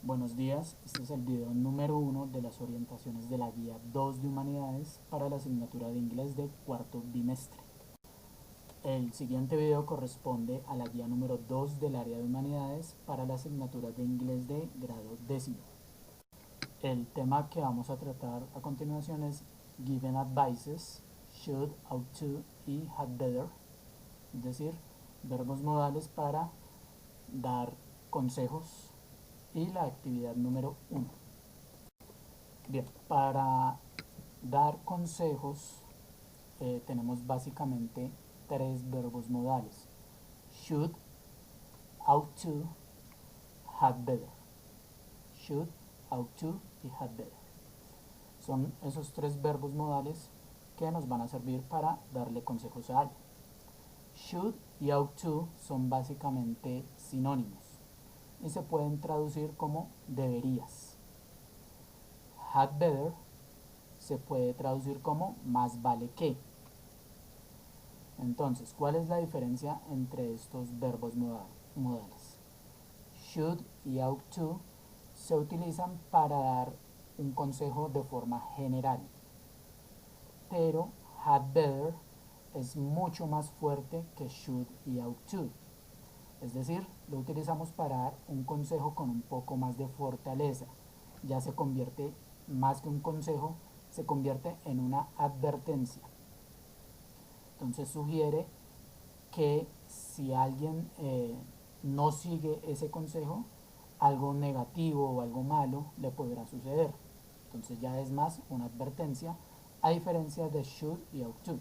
Buenos días, este es el video número 1 de las orientaciones de la guía 2 de Humanidades para la asignatura de inglés de cuarto bimestre. El siguiente video corresponde a la guía número 2 del área de Humanidades para la asignatura de inglés de grado décimo. El tema que vamos a tratar a continuación es Given Advices, Should, Ought to y Had Better, es decir, verbos modales para dar consejos y la actividad número 1. Bien, para dar consejos tenemos básicamente tres verbos modales: should, ought to, had better. Should, ought to y had better. Son esos tres verbos modales que nos van a servir para darle consejos a alguien. Should y ought to son básicamente sinónimos y se pueden traducir como deberías. Had better se puede traducir como más vale que. Entonces, ¿cuál es la diferencia entre estos verbos modales? Should y ought to se utilizan para dar un consejo de forma general, pero had better es mucho más fuerte que should y ought to. Es decir, lo utilizamos para dar un consejo con un poco más de fortaleza. Ya se convierte, más que un consejo, se convierte en una advertencia. Entonces sugiere que si alguien no sigue ese consejo, algo negativo o algo malo le podrá suceder. Entonces ya es más una advertencia, a diferencia de should y ought to.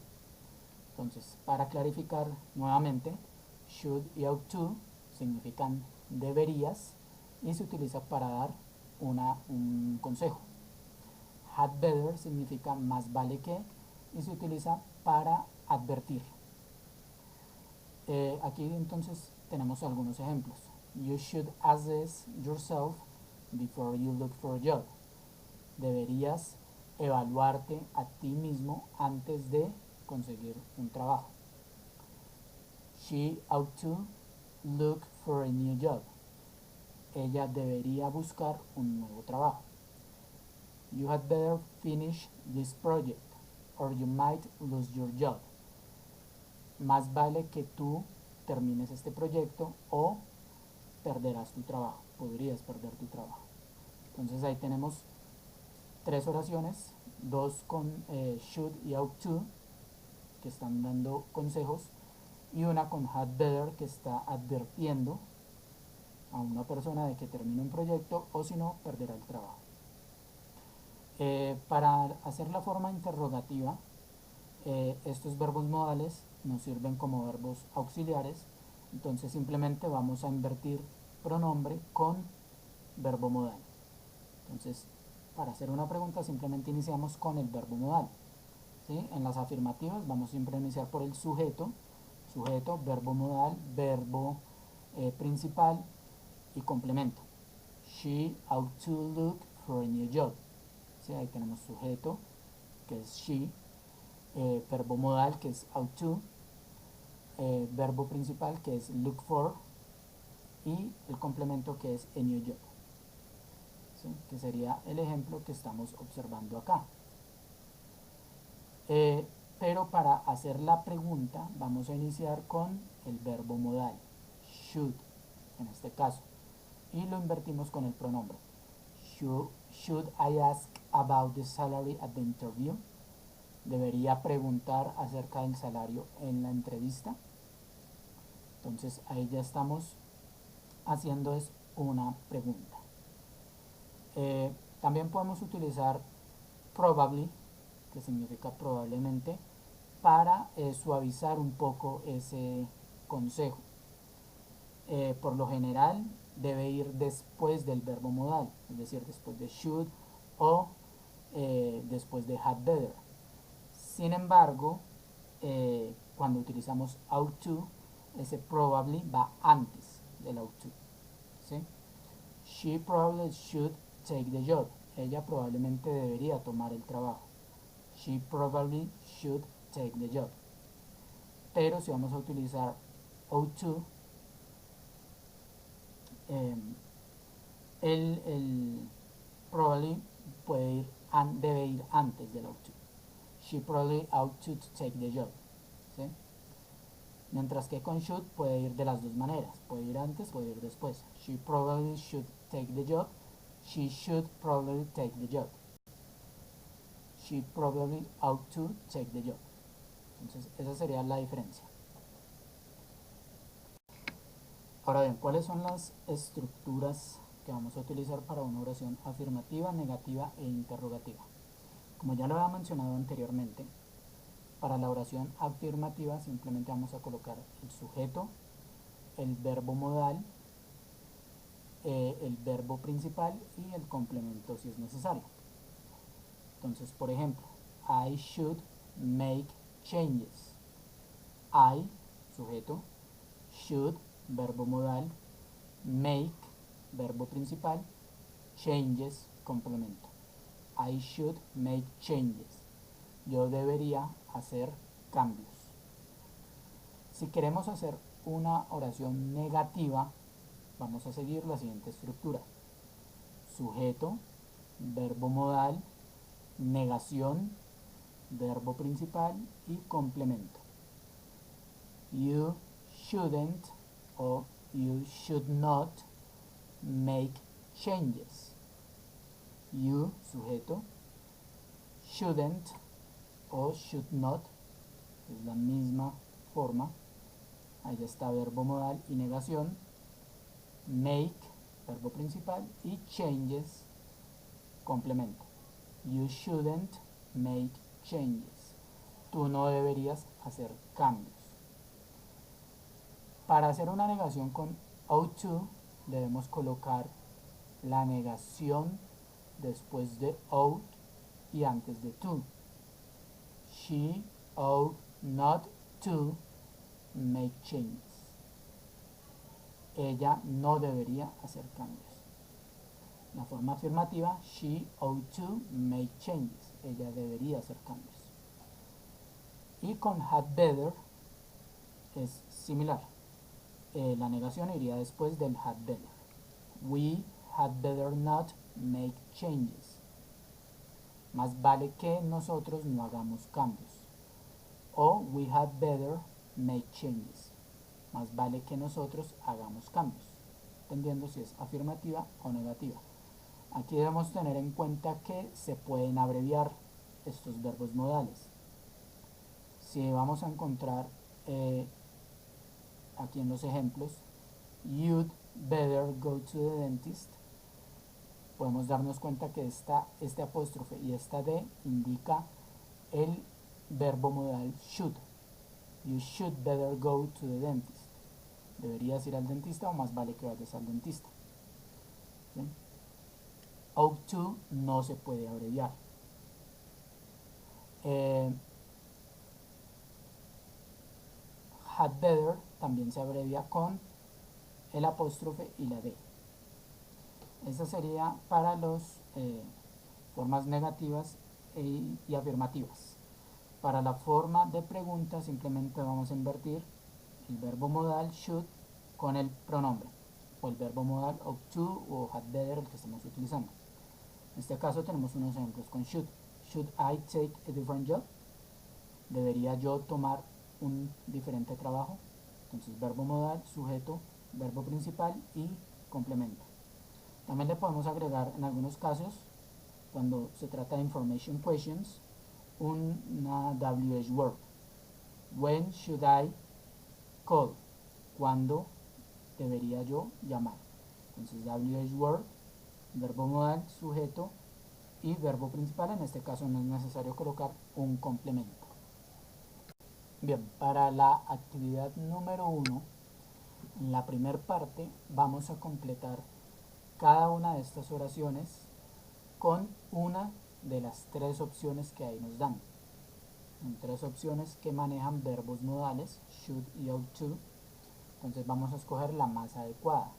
Entonces, para clarificar nuevamente, should y ought to significan deberías y se utiliza para dar un consejo. Had better significa más vale que y se utiliza para advertir. Aquí entonces tenemos algunos ejemplos. You should assess yourself before you look for a job. Deberías evaluarte a ti mismo antes de conseguir un trabajo. She ought to look for a new job. Ella debería buscar un nuevo trabajo. You had better finish this project or you might lose your job. Más vale que tú termines este proyecto o perderás tu trabajo, podrías perder tu trabajo. Entonces ahí tenemos tres oraciones, dos con should y ought to, que están dando consejos, y una con had better, que está advirtiendo a una persona de que termine un proyecto o si no, perderá el trabajo. Para hacer la forma interrogativa, estos verbos modales nos sirven como verbos auxiliares, entonces simplemente vamos a invertir pronombre con verbo modal. Entonces, para hacer una pregunta simplemente iniciamos con el verbo modal. ¿Sí? En las afirmativas vamos siempre a iniciar por el sujeto, verbo modal, verbo principal y complemento. She ought to look for a new job. ¿Sí? Ahí tenemos sujeto, que es she, verbo modal, que es ought to, verbo principal, que es look for, y el complemento, que es a new job. ¿Sí? Que sería el ejemplo que estamos observando acá. Pero para hacer la pregunta vamos a iniciar con el verbo modal, should, en este caso, y lo invertimos con el pronombre. Should I ask about the salary at the interview? Debería preguntar acerca del salario en la entrevista. Entonces ahí ya estamos haciendo es una pregunta. También podemos utilizar probably, que significa probablemente, para suavizar un poco ese consejo. Por lo general debe ir después del verbo modal, es decir, después de should o después de had better. Sin embargo, cuando utilizamos ought to, ese probably va antes del ought to. ¿Sí? She probably should take the job. Ella probablemente debería tomar el trabajo. She probably should take the job. Pero si vamos a utilizar ought to, el probably debe ir antes del ought to. She probably ought to take the job. ¿Sí? Mientras que con should puede ir de las dos maneras. Puede ir antes, puede ir después. She probably should take the job. She should probably take the job. She probably ought to take the job. Entonces, esa sería la diferencia. Ahora bien, ¿cuáles son las estructuras que vamos a utilizar para una oración afirmativa, negativa e interrogativa? Como ya lo había mencionado anteriormente, para la oración afirmativa simplemente vamos a colocar el sujeto, el verbo modal, el verbo principal y el complemento si es necesario. Entonces, por ejemplo, I should make changes. I, sujeto, should, verbo modal, make, verbo principal, changes, complemento. I should make changes. Yo debería hacer cambios. Si queremos hacer una oración negativa, vamos a seguir la siguiente estructura. Sujeto, verbo modal, negación, verbo principal y complemento. You shouldn't o you should not make changes. You, sujeto, shouldn't o should not, es la misma forma. Ahí está verbo modal y negación. Make, verbo principal, y changes, complemento. You shouldn't make changes. Tú no deberías hacer cambios. Para hacer una negación con ought to, debemos colocar la negación después de ought y antes de to. She ought not to make changes. Ella no debería hacer cambios. La forma afirmativa, she ought to make changes. Ella debería hacer cambios. Y con had better es similar. La negación iría después del had better. We had better not make changes. Más vale que nosotros no hagamos cambios. O we had better make changes. Más vale que nosotros hagamos cambios, dependiendo si es afirmativa o negativa. Aquí debemos tener en cuenta que se pueden abreviar estos verbos modales. Si vamos a encontrar aquí en los ejemplos, you'd better go to the dentist, podemos darnos cuenta que este apóstrofe y esta D indica el verbo modal should. You should better go to the dentist. Deberías ir al dentista o más vale que vayas al dentista. ¿Sí? Ought to no se puede abreviar. Had better también se abrevia con el apóstrofe y la D. Esa sería para las formas negativas y afirmativas. Para la forma de pregunta simplemente vamos a invertir el verbo modal should con el pronombre o el verbo modal ought to o had better, el que estamos utilizando. En este caso tenemos unos ejemplos con should. Should I take a different job? ¿Debería yo tomar un diferente trabajo? Entonces verbo modal, sujeto, verbo principal y complemento. También le podemos agregar en algunos casos, cuando se trata de information questions, una WH word. When should I call? ¿Cuándo debería yo llamar? Entonces WH word, verbo modal, sujeto y verbo principal. En este caso no es necesario colocar un complemento. Bien, para la actividad número 1, en la primera parte vamos a completar cada una de estas oraciones con una de las tres opciones que ahí nos dan. Son tres opciones que manejan verbos modales, should y ought to. Entonces vamos a escoger la más adecuada.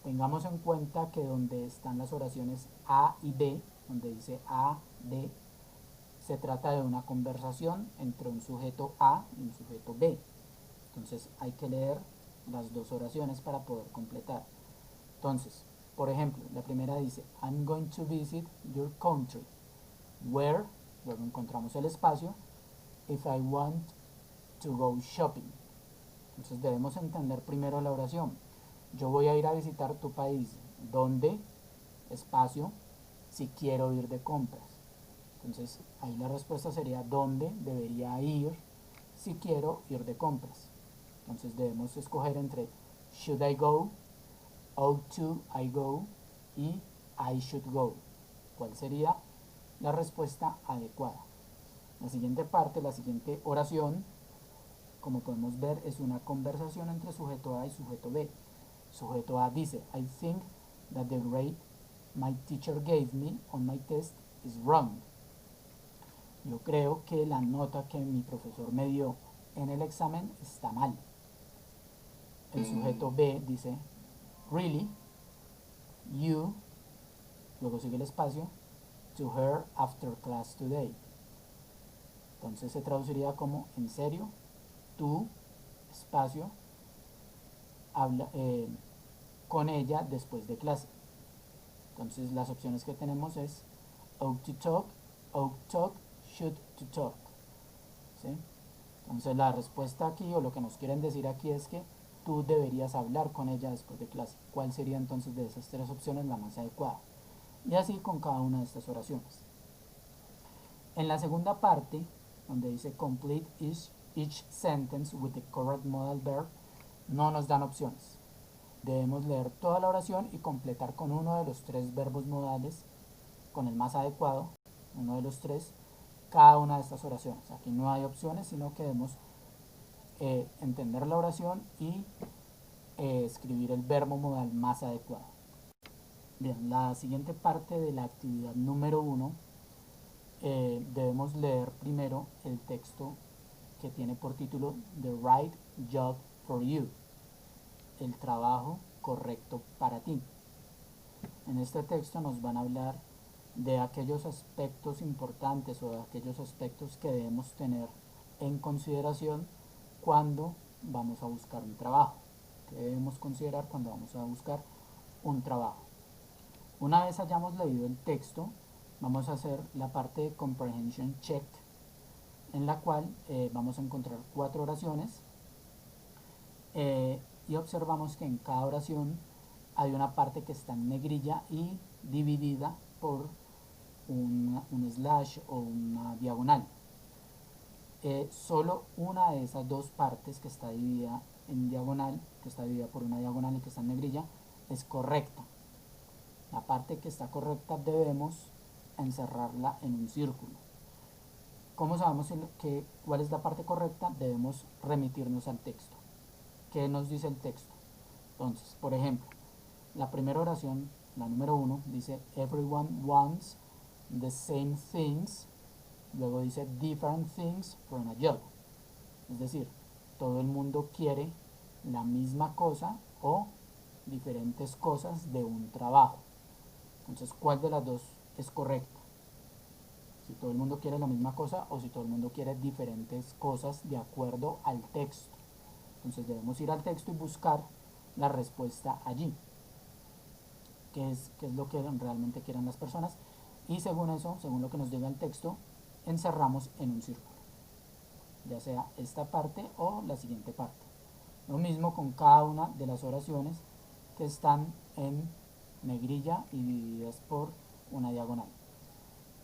Tengamos en cuenta que donde están las oraciones A y B, donde dice A, D, se trata de una conversación entre un sujeto A y un sujeto B. Entonces hay que leer las dos oraciones para poder completar. Entonces, Por ejemplo, la primera dice, I'm going to visit your country, where, luego encontramos el espacio, if I want to go shopping. Entonces debemos entender primero la oración. Yo voy a ir a visitar tu país, donde, espacio, si quiero ir de compras. Entonces ahí la respuesta sería dónde debería ir si quiero ir de compras. Entonces debemos escoger entre should I go, ought to I go y I should go. ¿Cuál sería la respuesta adecuada? La siguiente parte, la siguiente oración, como podemos ver, es una conversación entre sujeto A y sujeto B. Sujeto A dice, I think that the grade my teacher gave me on my test is wrong. Yo creo que la nota que mi profesor me dio en el examen está mal. El sujeto B dice, really, you, luego sigue el espacio, to her after class today. Entonces se traduciría como, en serio, tú, espacio, habla con ella después de clase. Entonces las opciones que tenemos es ought to talk, should to talk. ¿Sí? Entonces la respuesta aquí, o lo que nos quieren decir aquí, es que tú deberías hablar con ella después de clase. ¿Cuál sería entonces de esas tres opciones la más adecuada? Y así con cada una de estas oraciones. En la segunda parte, donde dice complete each sentence with the correct modal verb, no nos dan opciones. Debemos leer toda la oración y completar con uno de los tres verbos modales, con el más adecuado, uno de los tres, cada una de estas oraciones. Aquí no hay opciones, sino que debemos entender la oración y escribir el verbo modal más adecuado. Bien, la siguiente parte de la actividad número 1, debemos leer primero el texto que tiene por título The Right Job for You, el trabajo correcto para ti. En este texto nos van a hablar de aquellos aspectos importantes o de aquellos aspectos que debemos tener en consideración cuando vamos a buscar un trabajo. ¿Qué debemos considerar cuando vamos a buscar un trabajo? Una vez hayamos leído el texto, vamos a hacer la parte de Comprehension Check, en la cual vamos a encontrar 4 oraciones y observamos que en cada oración hay una parte que está en negrilla y dividida por un slash o una diagonal. Solo una de esas dos partes que está dividida en diagonal, que está dividida por una diagonal y que está en negrilla, es correcta. La parte que está correcta debemos encerrarla en un círculo. ¿Cómo sabemos cuál es la parte correcta? Debemos remitirnos al texto. ¿Qué nos dice el texto? Entonces, por ejemplo, la primera oración, la número 1, dice everyone wants the same things. Luego dice different things from a job. Es decir, todo el mundo quiere la misma cosa o diferentes cosas de un trabajo. Entonces, ¿cuál de las dos es correcta? Si todo el mundo quiere la misma cosa o si todo el mundo quiere diferentes cosas de acuerdo al texto. Entonces debemos ir al texto y buscar la respuesta allí. ¿Qué es lo que realmente quieren las personas? Y según eso, según lo que nos diga el texto, encerramos en un círculo, ya sea esta parte o la siguiente parte. Lo mismo con cada una de las oraciones que están en negrilla y divididas por una diagonal.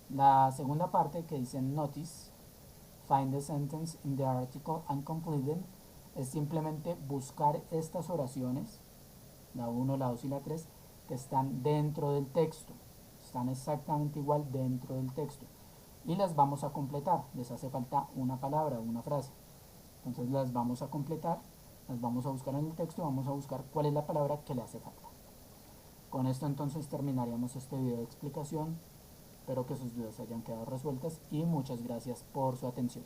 La segunda parte, que dice notice, find the sentence in the article and complete them, es simplemente buscar estas oraciones, la 1, la 2 y la 3, que están dentro del texto, están exactamente igual dentro del texto, y las vamos a completar. Les hace falta una palabra o una frase, entonces las vamos a completar, las vamos a buscar en el texto y vamos a buscar cuál es la palabra que le hace falta. Con esto entonces terminaríamos este video de explicación. Espero que sus dudas hayan quedado resueltas y muchas gracias por su atención.